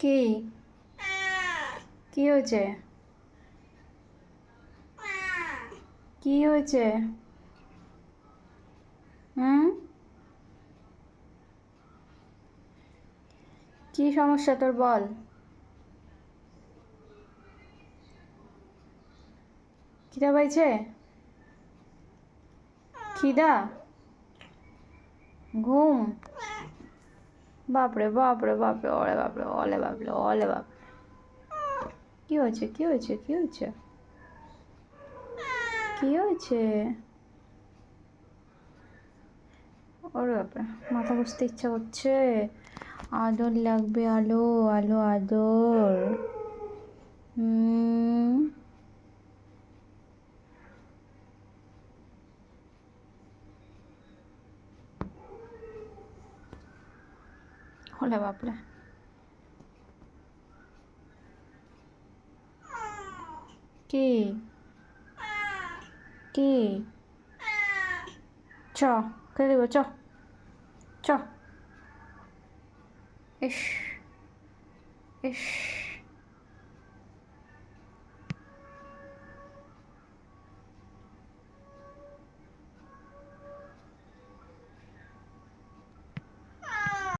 কি কি হয়েছে? কি হয়েছে? হুম? কি সমস্যা তোর বল? খিদা পাইছে? খিদা? ঘুম? বাপরে বাপরে বাপরে, ওরে বাপরে, ওলে বাপরে, ওলে বাপরে। কি হয়েছে? কি হয়েছে? কি হয়েছে? কি হয়েছে? ওরে বাপরে, মাথা ঘষতে ইচ্ছা করছে। আদর লাগবে, আলো আলো আদর। হুম। ওলে বাপরে। কি? কি? চ, খেতে দেবো, চ। চ। ইস, ইস।